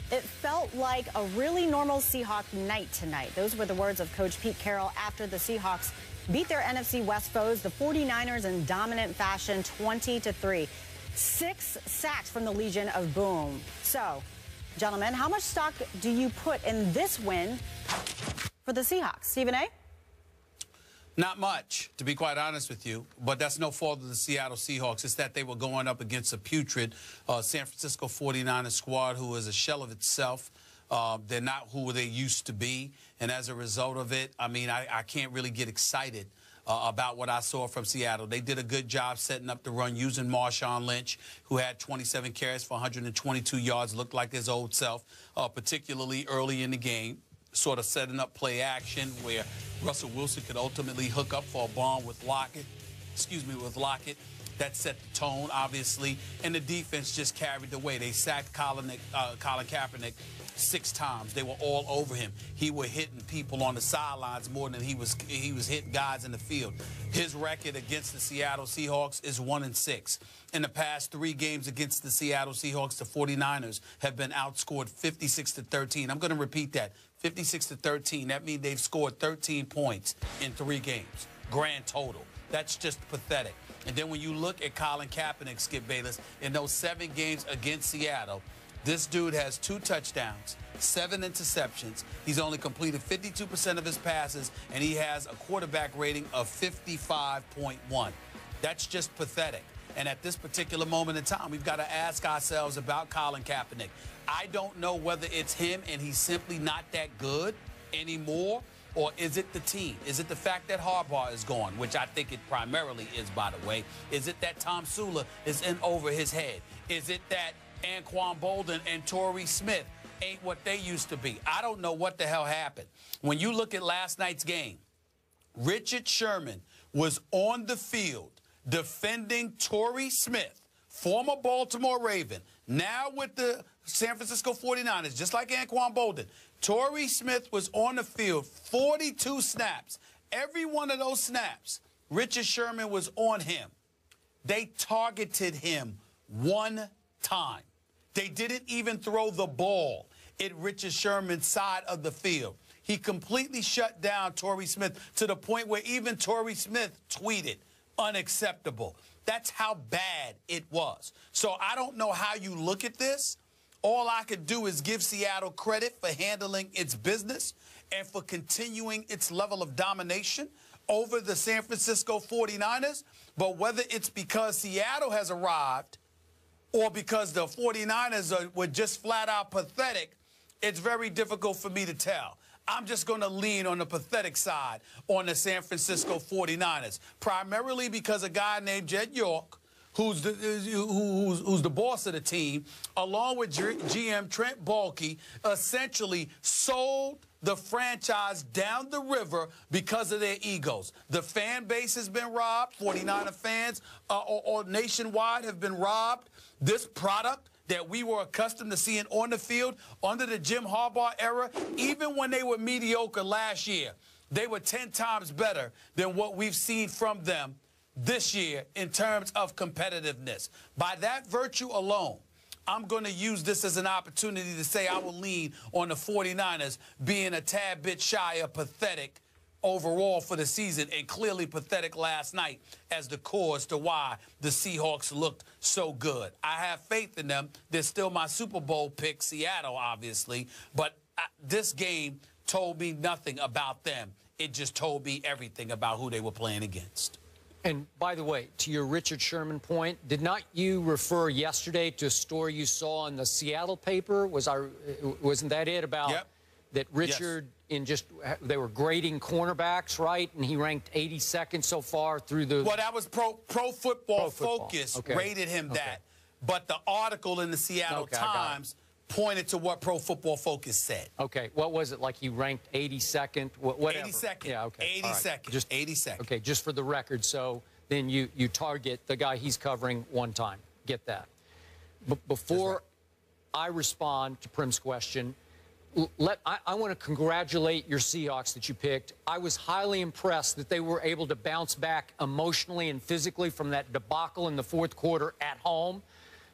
It felt like a really normal Seahawk night tonight. Those were the words of Coach Pete Carroll after the Seahawks beat their NFC West foes, the 49ers, in dominant fashion, 20-3. 6 sacks from the Legion of Boom. So, gentlemen, how much stock do you put in this win for the Seahawks? Stephen A.? Not much, to be quite honest with you, but that's no fault of the Seattle Seahawks. It's that they were going up against a putrid San Francisco 49ers squad who is a shell of itself. They're not who they used to be, and as a result of it, I mean, I can't really get excited about what I saw from Seattle. They did a good job setting up the run using Marshawn Lynch, who had 27 carries for 122 yards, looked like his old self, particularly early in the game. Sort of setting up play action where Russell Wilson could ultimately hook up for a bomb with Lockett. That set the tone, obviously, and the defense just carried the way. They sacked Colin Kaepernick 6 times. They were all over him. He was hitting people on the sidelines more than he was hitting guys in the field. His record against the Seattle Seahawks is 1-6. In the past 3 games against the Seattle Seahawks, the 49ers have been outscored 56-13. I'm going to repeat that, 56-13. That means they've scored 13 points in 3 games, grand total. That's just pathetic. And then when you look at Colin Kaepernick, Skip Bayless, in those 7 games against Seattle, this dude has 2 touchdowns, 7 interceptions. He's only completed 52% of his passes, and he has a quarterback rating of 55.1. That's just pathetic. And at this particular moment in time, we've got to ask ourselves about Colin Kaepernick. I don't know whether it's him and he's simply not that good anymore, or is it the team? Is it the fact that Harbaugh is gone, which I think it primarily is, by the way? Is it that Tom Sula is in over his head? Is it that Anquan Bolden and Torrey Smith ain't what they used to be? I don't know what the hell happened. When you look at last night's game, Richard Sherman was on the field defending Torrey Smith, former Baltimore Raven, now with the San Francisco 49ers, just like Anquan Bolden. Torrey Smith was on the field 42 snaps. Every one of those snaps, Richard Sherman was on him. They targeted him 1 time. They didn't even throw the ball at Richard Sherman's side of the field. He completely shut down Torrey Smith to the point where even Torrey Smith tweeted, "Unacceptable." That's how bad it was. So I don't know how you look at this. All I could do is give Seattle credit for handling its business and for continuing its level of domination over the San Francisco 49ers. But whether it's because Seattle has arrived or because the 49ers were just flat out pathetic, it's very difficult for me to tell. I'm just going to lean on the pathetic side on the San Francisco 49ers, primarily because a guy named Jed York, who's the boss of the team, along with GM Trent Baalke, essentially sold the franchise down the river because of their egos. The fan base has been robbed. 49er fans or nationwide have been robbed. This product that we were accustomed to seeing on the field under the Jim Harbaugh era, even when they were mediocre last year, they were 10 times better than what we've seen from them this year in terms of competitiveness. By that virtue alone, I'm going to use this as an opportunity to say I will lean on the 49ers being a tad bit shy of pathetic overall for the season, and clearly pathetic last night as the cause to why the Seahawks looked so good. I have faith in them. They're still my Super Bowl pick, Seattle, obviously, but this game told me nothing about them. It just told me everything about who they were playing against. And by the way, to your Richard Sherman point, did not you refer yesterday to a story you saw in the Seattle paper? Wasn't that it about that Richard they were grading cornerbacks, right? And he ranked 82nd so far through the... Well, that was Pro Football Focus rated him that. But the article in the Seattle Times pointed to what Pro Football Focus said. Okay. What was it? Like he ranked 82nd? Whatever. 82nd. Yeah, okay. 82nd. Just 82nd. Okay, just for the record. So then you target the guy he's covering 1 time. Get that. But before I respond to Prim's question, I want to congratulate your Seahawks that you picked. I was highly impressed that they were able to bounce back emotionally and physically from that debacle in the 4th quarter at home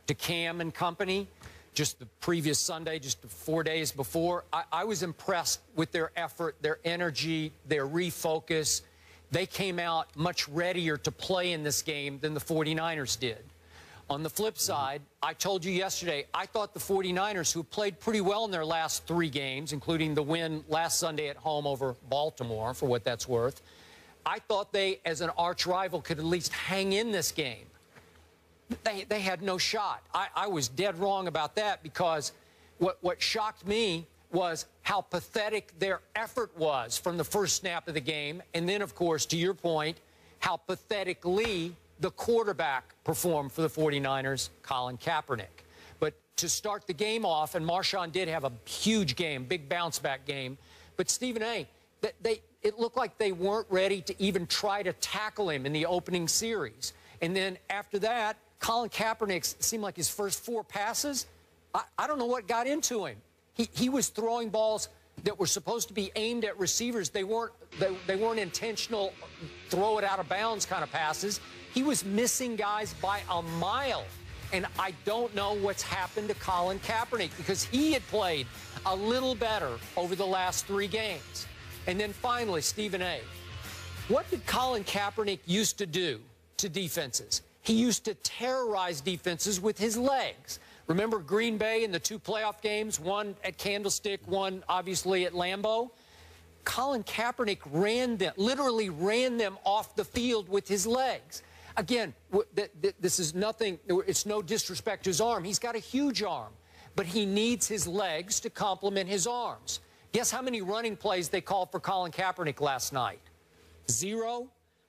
to Cam and company. just the previous Sunday, just 4 days before. I was impressed with their effort, their energy, their refocus. They came out much readier to play in this game than the 49ers did. On the flip side, I told you yesterday, I thought the 49ers, who played pretty well in their last 3 games, including the win last Sunday at home over Baltimore, for what that's worth, I thought they, as an arch rival, could at least hang in this game. They had no shot. I was dead wrong about that, because what shocked me was how pathetic their effort was from the first snap of the game. And then, of course, to your point, how pathetically the quarterback performed for the 49ers, Colin Kaepernick. But to start the game off, and Marshawn did have a huge game, big bounce-back game, but Stephen A., it looked like they weren't ready to even try to tackle him in the opening series. And then after that, Colin Kaepernick seemed like his first 4 passes, I don't know what got into him. He was throwing balls that were supposed to be aimed at receivers. They weren't intentional, throw it out of bounds kind of passes. He was missing guys by a mile. And I don't know what's happened to Colin Kaepernick, because he had played a little better over the last 3 games. And then finally, Stephen A., what did Colin Kaepernick used to do to defenses? He used to terrorize defenses with his legs. Remember Green Bay in the 2 playoff games, one at Candlestick, one obviously at Lambeau? Colin Kaepernick literally ran them off the field with his legs. Again, this is nothing, it's no disrespect to his arm. He's got a huge arm, but he needs his legs to complement his arms. Guess how many running plays they called for Colin Kaepernick last night? 0?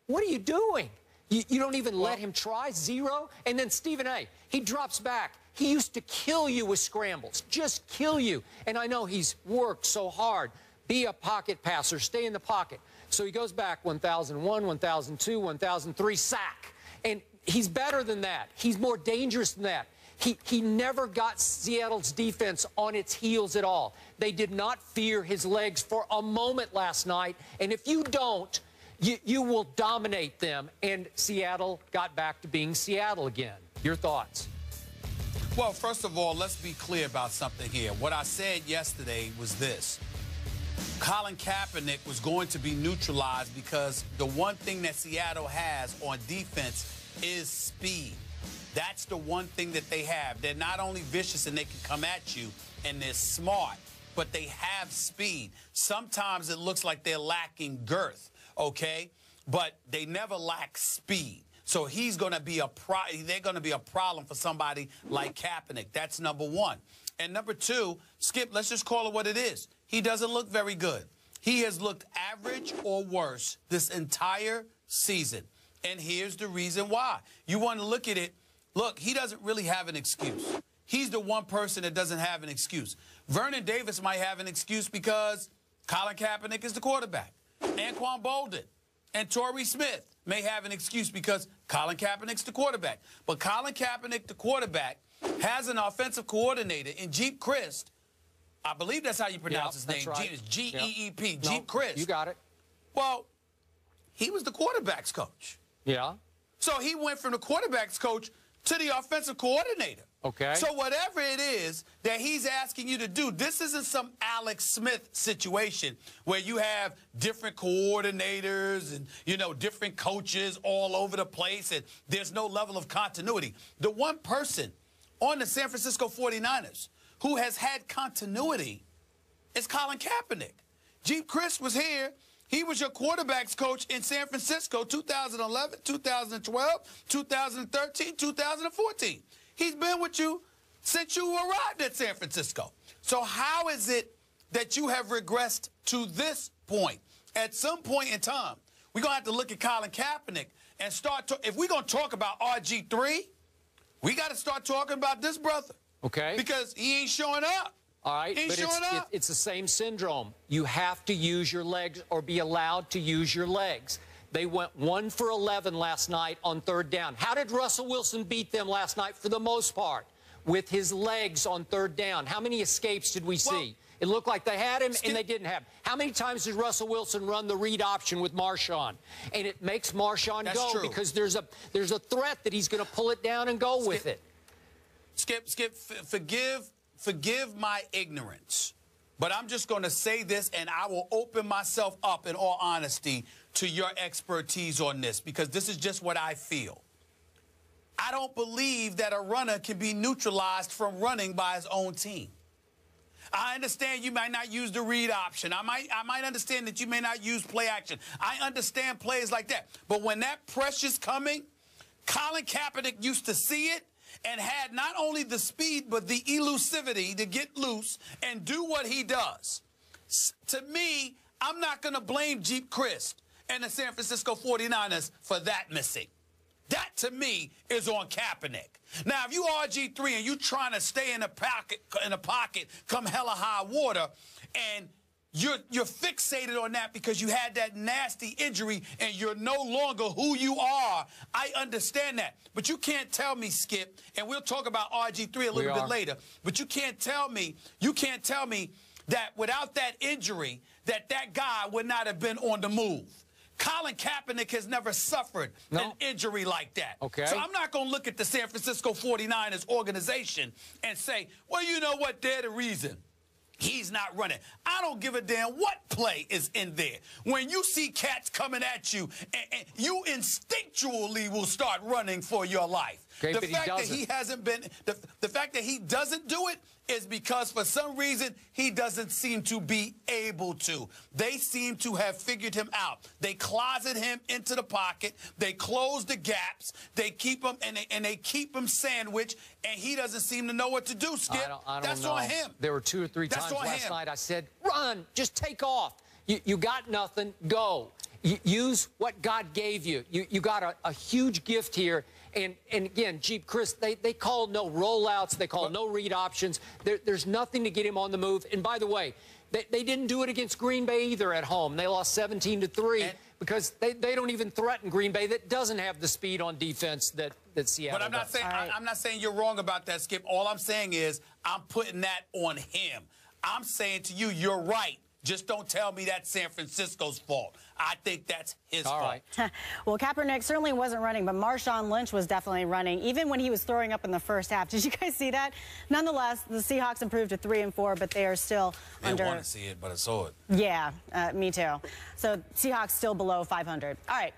What are you doing? You don't even let him try? 0? And then Stephen A., he drops back. He used to kill you with scrambles, just kill you. And I know he's worked so hard. Be a pocket passer, stay in the pocket. So he goes back 1001, 1002, 1003, sack. And he's better than that. He's more dangerous than that. He never got Seattle's defense on its heels at all. They did not fear his legs for a moment last night. And if you don't, you will dominate them. And Seattle got back to being Seattle again. Your thoughts? Well, first of all, let's be clear about something here. What I said yesterday was this. Colin Kaepernick was going to be neutralized because the one thing that Seattle has on defense is speed. That's the one thing that they have. They're not only vicious and they can come at you, and they're smart, but they have speed. Sometimes it looks like they're lacking girth, okay? But they never lack speed. So he's going to be they're going to be a problem for somebody like Kaepernick. That's number one. And number two, Skip, let's just call it what it is. He doesn't look very good. He has looked average or worse this entire season. And here's the reason why. You want to look at it. Look, he doesn't really have an excuse. He's the one person that doesn't have an excuse. Vernon Davis might have an excuse because Colin Kaepernick is the quarterback. Anquan Bolden and Torrey Smith may have an excuse because Colin Kaepernick's the quarterback. But Colin Kaepernick, the quarterback, has an offensive coordinator in Jeep Christ. I believe that's how you pronounce his name. Right. It's G-E-E-P, Yep. Jeep Christ. You got it. Well, he was the quarterback's coach. Yeah. So he went from the quarterback's coach to the offensive coordinator. Okay. So whatever it is that he's asking you to do, this isn't some Alex Smith situation where you have different coordinators and, you know, different coaches all over the place and there's no level of continuity. The one person on the San Francisco 49ers who has had continuity is Colin Kaepernick. Jeep Christ was here. He was your quarterback's coach in San Francisco 2011, 2012, 2013, 2014. He's been with you since you arrived at San Francisco. So how is it that you have regressed to this point? At some point in time, we're going to have to look at Colin Kaepernick and start to, if we're going to talk about RG3, we got to start talking about this brother. Okay. Because he ain't showing up. All right, but it's the same syndrome. You have to use your legs or be allowed to use your legs. They went 1 for 11 last night on 3rd down. How did Russell Wilson beat them last night for the most part? With his legs on 3rd down. How many escapes did we see? It looked like they had him and they didn't have him. How many times did Russell Wilson run the read option with Marshawn? And it makes Marshawn go because there's a threat that he's going to pull it down and go with it. Skip, forgive forgive my ignorance, but I'm just going to say this, and I will open myself up in all honesty to your expertise on this, because this is just what I feel. I don't believe that a runner can be neutralized from running by his own team. I understand you might not use the read option. I might understand that you may not use play action. I understand plays like that. But when that pressure's coming, Colin Kaepernick used to see it and had not only the speed but the elusivity to get loose and do what he does. To me, I'm not going to blame Jeep Christ and the San Francisco 49ers for that missing. That, to me, is on Kaepernick. Now, if you RG3 and you trying to stay in a pocket come hella high water, and you're fixated on that because you had that nasty injury and you're no longer who you are, I understand that. But you can't tell me, Skip, and we'll talk about RG3 a little bit later, but you can't tell me that without that injury, that guy would not have been on the move. Colin Kaepernick has never suffered an injury like that. Okay. So I'm not going to look at the San Francisco 49ers organization and say, well, you know what, they're the reason he's not running. I don't give a damn what play is in there. When you see cats coming at you, and you instinctually will start running for your life. Okay, the fact that he hasn't been, the fact that he doesn't do it is because for some reason he doesn't seem to be able to. They seem to have figured him out. They closet him into the pocket. They close the gaps. They keep him and they keep him sandwiched, and he doesn't seem to know what to do, Skip. I don't That's know. on him. There were 2 or 3 times last night I said, run, just take off. You got nothing, go. Use what God gave you. You got a huge gift here. And again, Jeep Chris, they call no rollouts. They call no read options. There's nothing to get him on the move. And by the way, they didn't do it against Green Bay either at home. They lost 17-3 because they don't even threaten Green Bay that doesn't have the speed on defense that Seattle But I'm not does. saying I'm not saying you're wrong about that, Skip. All I'm saying is I'm putting that on him. I'm saying to you, you're right. Just don't tell me that's San Francisco's fault. I think that's his fault. Right. Well, Kaepernick certainly wasn't running, but Marshawn Lynch was definitely running, even when he was throwing up in the first half. Did you guys see that? Nonetheless, the Seahawks improved to 3-4, but they are still under. I didn't want to see it, but I saw it. Yeah, me too. So Seahawks still below 500. All right.